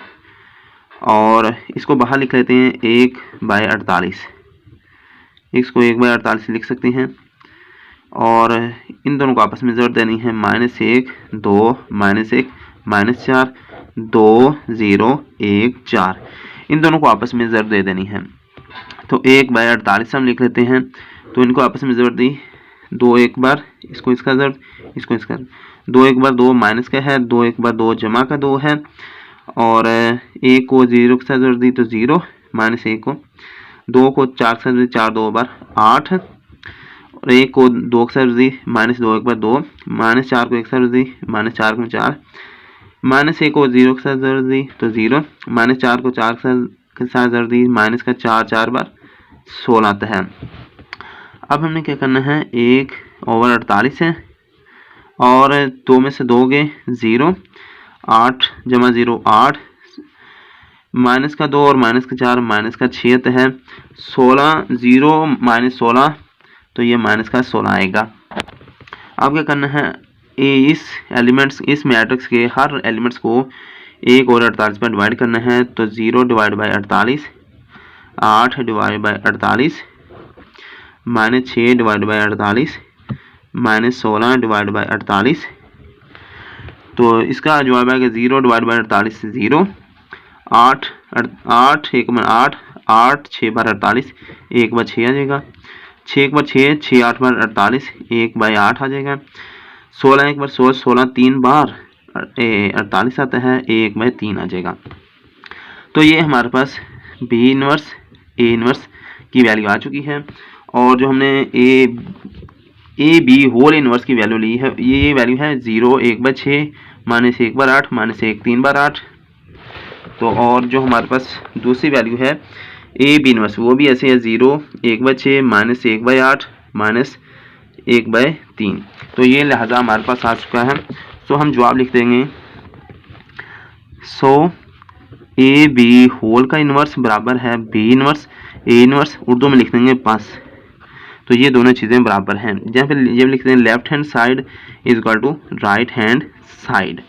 और इसको बाहर लिख लेते हैं 1/48। इसको 1/48 लिख सकते हैं और इन दोनों को आपस में ज़रूर देनी है। -1 2 -1 -4 2 0 1 4, इन दोनों को आपस में ज़रूर दे देनी है। तो 1/48 हम लिख लेते हैं, तो इनको आपस में ज़रूर दी 2 1 बार, इसको इसका ज़रूर, इसको इसका 2 1 बार 2 माइनस का है, 2 1 बार 2 जमा का 2 है और 1 को 0 के साथ ज़रूर दी तो 0 -1 को, 2 को 4 के साथ दी 4 2 बार 8 और 1 को 2 के साथ दी -2 1 बार 2, -4 को 1 साथ दी -4 को 4, -1 को 0 के साथ ज़रूर दी तो 0, -4 को 4 के साथ ज़रूर दी माइनस का 4 4 बार 16 आता है। अब हमने क्या करना है, 1/48 है और 2 में से 2 गए 0, 8 जमा 0 8, माइनस का 2 और माइनस का 4 माइनस का 6 आता है। 16 0 -16 तो ये माइनस का 16 आएगा। अब क्या करना है, इस मैट्रिक्स के हर एलिमेंट्स को 1 और 48 पर डिवाइड करना है। तो 0 divide by 48, 8 divide by 48, -6 divide by 48, -16 divide by 48। तो इसका जवाब आएगा 0 डिवाइड बाई 48 से 0, 8 8 1 बार 8 8 6 बार 48, 1 बार 6 आ जाएगा, 6 1 बार 6 6 8 बार 48, 1/8 आ जाएगा, 16 1 बार 16 16 3 बार 48 आता है, 1/3 आ जाएगा। तो ये हमारे पास B इनवर्स A इनवर्स की वैल्यू आ चुकी है और जो हमने ए बी होल इनवर्स की वैल्यू ली है, ये वैल्यू है 0 1/6 -1 बार 8 -1 3 बार 8। तो और जो हमारे पास दूसरी वैल्यू है ए बी इनवर्स, वो भी ऐसे है 0 1/6 -1/8 -1/3। तो ये लिहाजा हमारे पास आ चुका है। तो हम जवाब लिख देंगे, सो ए बी होल का इनवर्स बराबर है B inverse, A inverse Urdu में लिख देंगे पास। तो ये दोनों चीज़ें बराबर हैं। जहाँ पे ये लिखते हैं left hand side is equal to right hand side.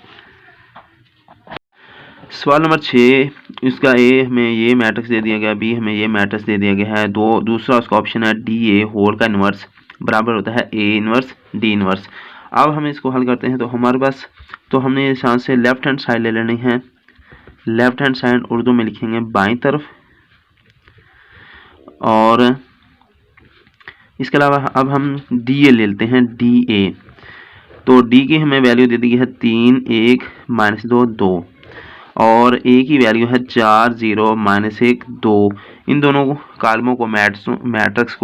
सवाल नंबर 6, इसका ए हमें ये मैट्रिक्स दे दिया गया, बी हमें ये मैट्रिक्स दे दिया गया है। दूसरा उसका ऑप्शन है डी ए होल का इनवर्स बराबर होता है ए इनवर्स डी इनवर्स। अब हम इसको हल करते हैं तो हमारे पास, तो हमने इस चांस से लेफ्ट हैंड साइड ले लेनी है। लेफ्ट हैंड साइड उर्दू में लिखेंगे बाईं तरफ, और इसके अलावा अब हम डी ए ले लेते हैं, डी ए। तो डी की हमें वैल्यू दे दी है 3 1 -2 2 और ए की वैल्यू है 4 0 -1 2। इन दोनों कॉलमों को मैट्रिक्स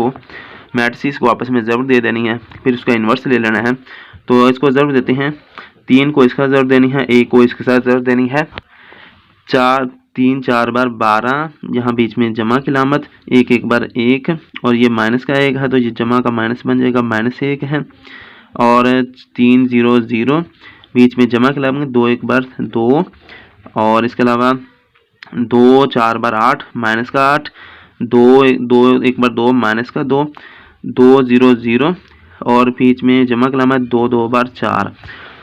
को आपस में ज़रूर दे देनी है, फिर उसका इन्वर्स ले लेना है। तो इसको ज़रूर देते हैं, 3 को इसका ज़रूर देनी है, ए को इसके साथ ज़रूर देनी है। 3 4 बार 12, यहाँ बीच में जमा की लामत, 1 1 बार 1 और ये माइनस का 1 है तो ये जमा का माइनस बन जाएगा, -1 है। और 3 0 0, बीच में जमा की लामत 2 1 बार 2 और इसके अलावा 2 4 बार 8 माइनस का 8, 2 1 बार 2 माइनस का 2 2 0 0 और बीच में जमा की लामत 2 2 बार 4।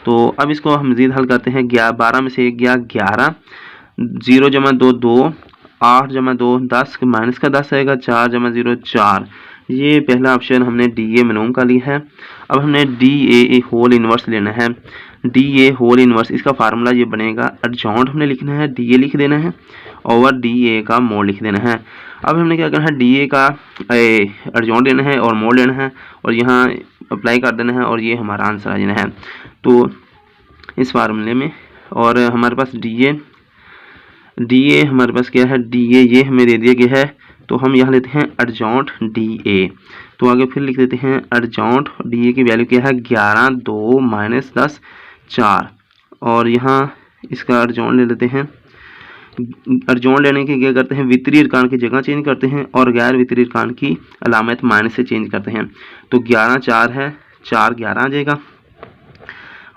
तो अब इसको हम मज़ीद हल करते हैं। 12 में से 1 गया 11, 0 जमा 2 2, 8 जमा 2 10, माइनस का 10 आएगा, 4 जमा 0 4। ये पहला ऑप्शन हमने डी ए मालूम का लिया है। अब हमने डी ए होल इनवर्स लेना है। डी ए होल इनवर्स, इसका फार्मूला ये बनेगा, एडजॉइंट हमने लिखना है, डी ए लिख देना है ओवर डी ए का मोड लिख देना है। अब हमने क्या करना है, डी ए का एडजॉइंट लेना है और मोड लेना है और यहाँ अप्लाई कर देना है और ये हमारा आंसर आ जाना है। तो इस फार्मूले में, और हमारे पास डी ए हमारे पास क्या है, डी ए ये हमें दे दिया गया है, तो हम यहाँ लेते हैं एडजॉइंट डी ए। तो आगे फिर लिख देते हैं एडजॉइंट डी ए की वैल्यू क्या है, 11 2 -10 4 और यहाँ इसका एडजॉइंट ले लेते हैं। एडजॉइंट लेने के क्या करते हैं, वितरी अरकान की जगह चेंज करते हैं और गैर वितरी अरकान की अलामत माइनस से चेंज करते हैं। तो 11 4 है, 4 11 आ जाएगा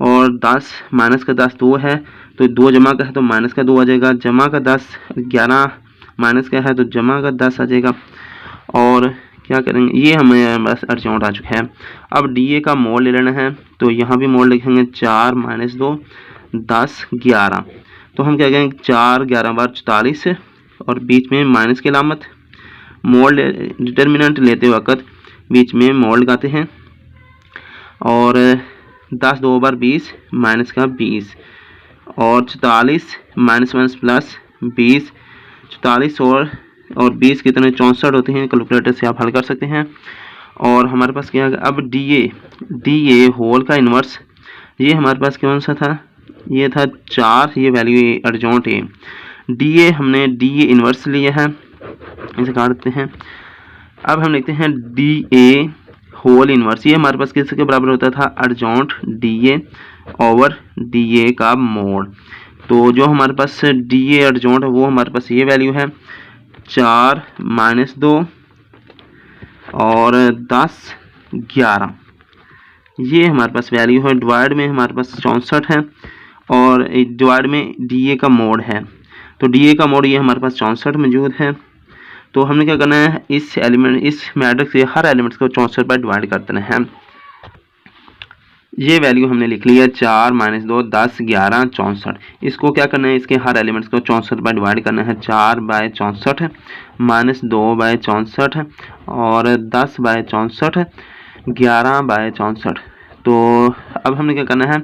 और 10 माइनस का 10 2 है, तो 2 जमा का है तो माइनस का 2 आ जाएगा, जमा का 10 11 माइनस का है तो जमा का 10 आ जाएगा और क्या करेंगे, ये हमें बस अर्जेंट आ चुका है। अब डी ए का मोड ले लेना है, तो यहाँ भी मोड लिखेंगे 4 - 2 10 11। तो हम क्या करेंगे 4 11 बार 44 और बीच में माइनस की अलामत, मोड डिटर्मिनेंट लेते वक्त बीच में मोड लगाते हैं, और 10 2 बार 20 माइनस का 20 और 44 माइनस माइनस प्लस 20। 44 और 20 कितने 64 होते हैं, कैलकुलेटर से आप हल कर सकते हैं। और हमारे पास क्या है अब डी ए होल का इन्वर्स, ये हमारे पास कौन सा था, ये था 4, ये वैल्यू अर्जेंट है। डी ए हमने डी ए इन्वर्स लिया है, इसे काट देते हैं। अब हम लिखते हैं डी ए होल इन्वर्स, ये हमारे पास किसके बराबर होता था, urgent D A over D A का मोड। तो जो हमारे पास डी ए अर्जेंट है वो हमारे पास ये वैल्यू है 4 - 2 और 10 11, ये हमारे पास वैल्यू है। डिवाइड में हमारे पास 64 है और डिवाइड में डी ए का मोड है, तो डी ए का मोड ये हमारे पास 64 मौजूद है। तो हमने क्या करना है, इस मैट्रिक्स से हर एलिमेंट्स को 64 पर डिवाइड कर देना है। ये वैल्यू हमने लिख ली है 4 - 2 10 11 64। इसको क्या करना है, इसके हर एलिमेंट्स को 64 पर डिवाइड करना है। 4 बाय 64 - 2 बाय 64 और 10 बाय 64 11 बाय 64। तो अब हमने क्या करना है,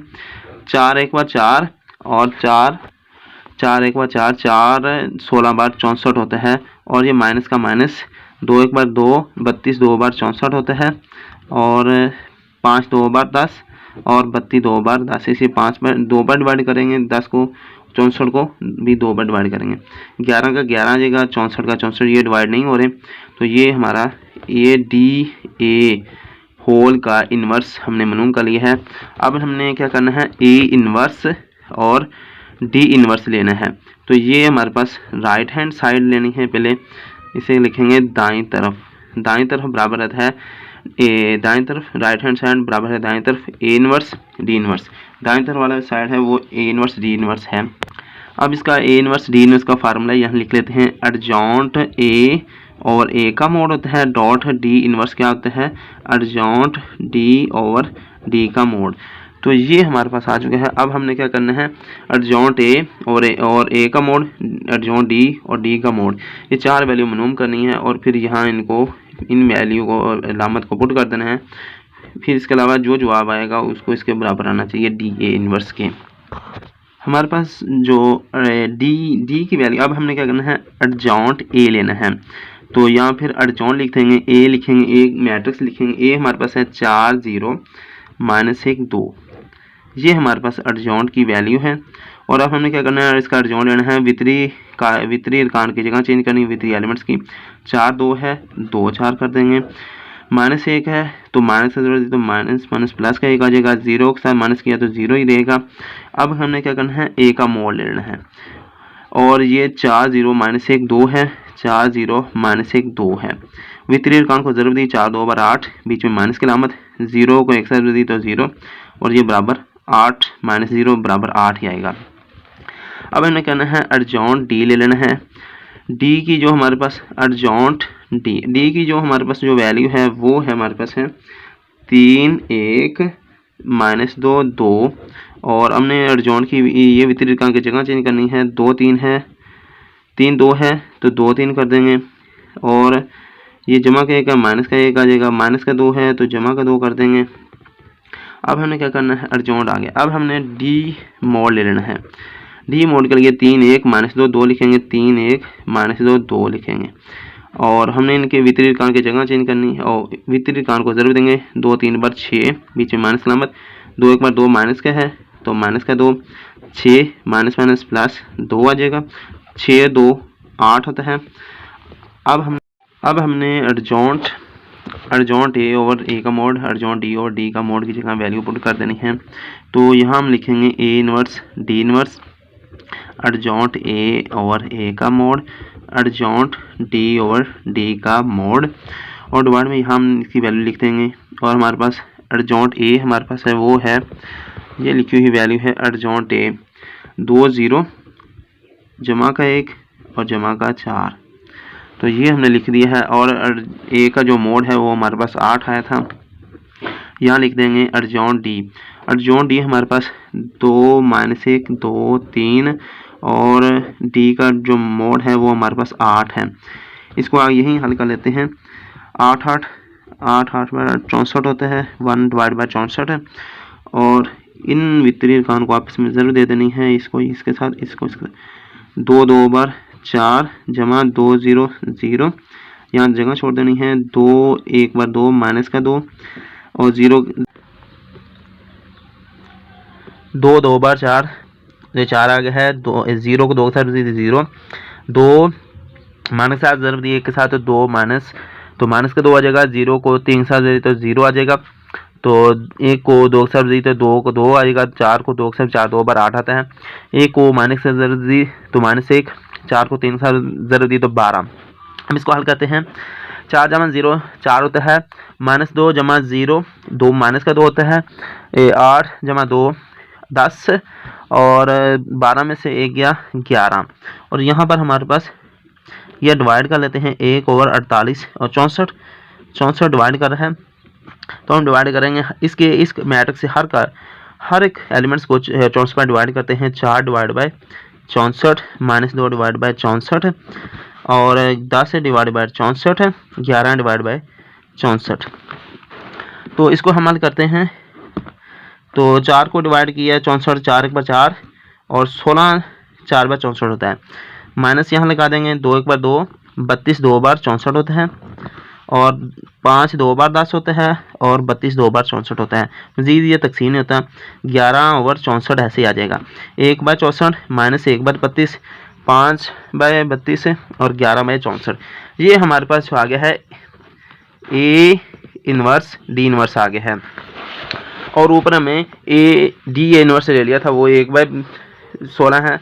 4 एक बार 4 और 4 एक बार 4 16 बार 64 होता है, और ये माइनस का माइनस 2 एक बार 2 32 2 बार 64 होता है, और 5 2 बार 10 और 32 2 बार 10। इसे 5 बार 2 बार डिवाइड करेंगे, 10 को 64 को भी 2 बार डिवाइड करेंगे। 11 का 11 आ जाएगा, 64 का 64, ये डिवाइड नहीं हो रहे, तो ये हमारा ये डी ए होल का इन्वर्स हमने मालूम कर लिया है। अब हमने क्या करना है, ए इन्वर्स और डी इन्वर्स लेना है। तो ये हमारे पास राइट हैंड साइड लेनी है, पहले इसे लिखेंगे दाईं तरफ बराबर रहता है दाईं तरफ, राइट हैंड साइड बराबर है दाईं तरफ ए इन्वर्स डी इन्वर्स। दाईं तरफ वाला साइड है वो ए इन्वर्स डी इन्वर्स है। अब इसका ए इन्वर्स डी इन्वर्स का फार्मूला यहाँ लिख लेते हैं, अर्जेंट ए और ए का मोड होता है डॉट डी इन्वर्स क्या होता है, अर्जेंट डी ओवर डी का मोड। तो ये हमारे पास आ चुका है। अब हमने क्या करना है, अर्जेंट ए और ए का मोड, अर्जेंट डी और डी का मोड, ये 4 वैल्यू मालूम करनी है, और फिर यहाँ इन वैल्यू को अलामत को पुट कर देना है। फिर इसके अलावा जो जवाब आएगा उसको इसके बराबर आना चाहिए डी ए इन्वर्स के। हमारे पास जो डी की वैल्यू, अब हमने क्या करना है, अर्जेंट ए लेना है, तो यहाँ फिर अर्जेंट लिख देंगे, ए लिखेंगे, एक मैट्रिक्स लिखेंगे, ए हमारे पास है 4 0 - 1 2, ये हमारे पास अर्जेंट की वैल्यू है। और अब हमने क्या करना है, इसका अर्जेंट लेना है, वितरी अरकान की जगह चेंज करनी है, वितरी एलिमेंट्स की। 4 2 है, 2 4 कर देंगे, -1 है तो माइनस का जरूरत है, तो माइनस प्लस का 1 आ जाएगा, 0 के साथ माइनस किया तो 0 ही रहेगा। अब हमने क्या करना है, ए का मोड लेना है, और ये 4 0 - 1 2 है, 4 0 - 1 2 है। वितरी अरकान को जरूरत दी, 4 2 बार 8, बीच में माइनस की अलामत, 0 को एक साथ दी तो 0, और ये बराबर 8 - 0 बराबर 8 ही आएगा। अब हमें कहना है अर्जेंट डी ले लेना है। डी की जो हमारे पास अर्जेंट डी की जो हमारे पास जो वैल्यू है वो है हमारे पास है 3 1 - 2 2, और हमने अर्जेंट की ये वितरित की जगह चेंज करनी है, 2 3 है, 3 2 है तो 2 3 कर देंगे, और ये जमा का 1 माइनस का 1 आ जाएगा, माइनस का 2 है तो जमा का 2 कर देंगे। अब हमें क्या करना है, अर्जेंट आ गया। अब हमने डी मोड ले लेना है। डी मोड के लिए 3 1 - 2 2 लिखेंगे, 3 1 - 2 2 लिखेंगे, और हमने इनके वितरित कान की जगह चेंज करनी है, और वितरित कान को जरूर देंगे, 2 3 बार 6, बीच में माइनस अलामत, 2 1 बार 2 माइनस का है तो माइनस का 2, 6 माइनस माइनस प्लस 2 आ जाएगा, 6 2 8 होता है। अब हमने अर्जेंट ए और ए का मोड, अर्जेंट डी और डी का मोड की जगह वैल्यू पुट कर देनी है। तो यहाँ हम लिखेंगे A inverse D inverse, urgent ए और ए का मोड, अर्जेंट डी और डी का मोड, और डिवाइड में यहाँ हम इसकी वैल्यू लिख देंगे। और हमारे पास अर्जेंट ए हमारे पास है वो है, ये लिखी हुई वैल्यू है अर्जेंट ए 2 0 जमा का 1 और जमा का 4। तो ये हमने लिख दिया है। और ए का जो मोड है वो हमारे पास 8 आया था, यहाँ लिख देंगे अर्जॉन डी। अर्जॉन डी हमारे पास 2 -1 2 3 और डी का जो मोड है वो हमारे पास 8 है। इसको यहीं हल कर लेते हैं। 8 8 8 8 64 होता है, 1 डिवाइड बाय 64 है। और इन वित्तीय रेखाओं को आपस में ज़रूर दे देनी है, इसको इसके साथ, इसको इसके साथ। 2 2 बार 4 जमा 2 0 0, यहाँ जगह छोड़ देनी है। 2 1 बार 2 माइनस का 2 और 0 2 2 बार 4, ये 4 आ गया है। 2 0 को 2 के साथ 0, 2 माइनस के साथ ज़रूर दिए एक के साथ, तो 2 माइनस, तो माइनस का 2 आ जाएगा। 0 को 3 के साथ दे तो 0 आ जाएगा। तो 1 को 2 के साथ दी तो 2 को 2 आएगा। 4 को 2 के साथ 4 2 बार 8 आता है। 1 को माइनस से ज़रूर दी तो -1, 4 को 3 के साथ ज़रूर दी तो 12। हम इसको हल करते हैं। 4 जमा 0 4 होता है, -2 जमा 0 2 माइनस का 2 होता है। 8 जमा 2 10 और 12 में से 1 गया 11। और यहाँ पर हमारे पास यह डिवाइड कर लेते हैं। 1/48 और 64 डिवाइड कर रहे हैं, तो हम डिवाइड करेंगे इस मैट्रिक्स से हर एक एलिमेंट्स को 64 पर डिवाइड करते हैं। 4 डिवाइड बाय 64 -2 डिवाइड बाय 64 और 10 डिवाइड बाय 64 11 डिवाइड बाय 64। तो इसको हम हल करते हैं। तो 4 को डिवाइड किया 64, 4 1 बार 4 और 16 4 बार 64 होता है। माइनस यहाँ लगा देंगे। 2 1 बार 2 32 2 बार 64 होता है और 5 2 बार 10 होता है और 32 2 बार 64 होता है। मजीद ये तकसीम नहीं होता। 11/64 ऐसे ही आ जाएगा। 1 बाय 64 -1 बार 32 5 बाय 32 और 11 बाय 64। ये हमारे पास जो आ गया है ए इनवर्स डी इनवर्स आ गया है। और ऊपर हमें डी इनवर्स ले लिया था, वो 1 बाय 16 है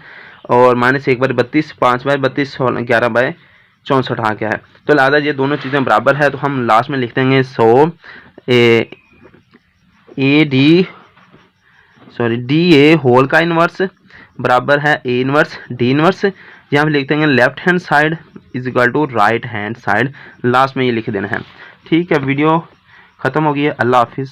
और -1 बार 32 5 बाय 32 11 बाय 64 आ गया है। तो लिहाजा ये दोनों चीज़ें बराबर है, तो हम लास्ट में लिख देंगे 100 डी ए होल का इनवर्स बराबर है ए इनवर्स डी इनवर्स। यहाँ हम लिख देंगे left hand side is equal to right hand side. Last में ये लिख देना है। ठीक है, वीडियो ख़त्म हो गई है। अल्लाह हाफिज़।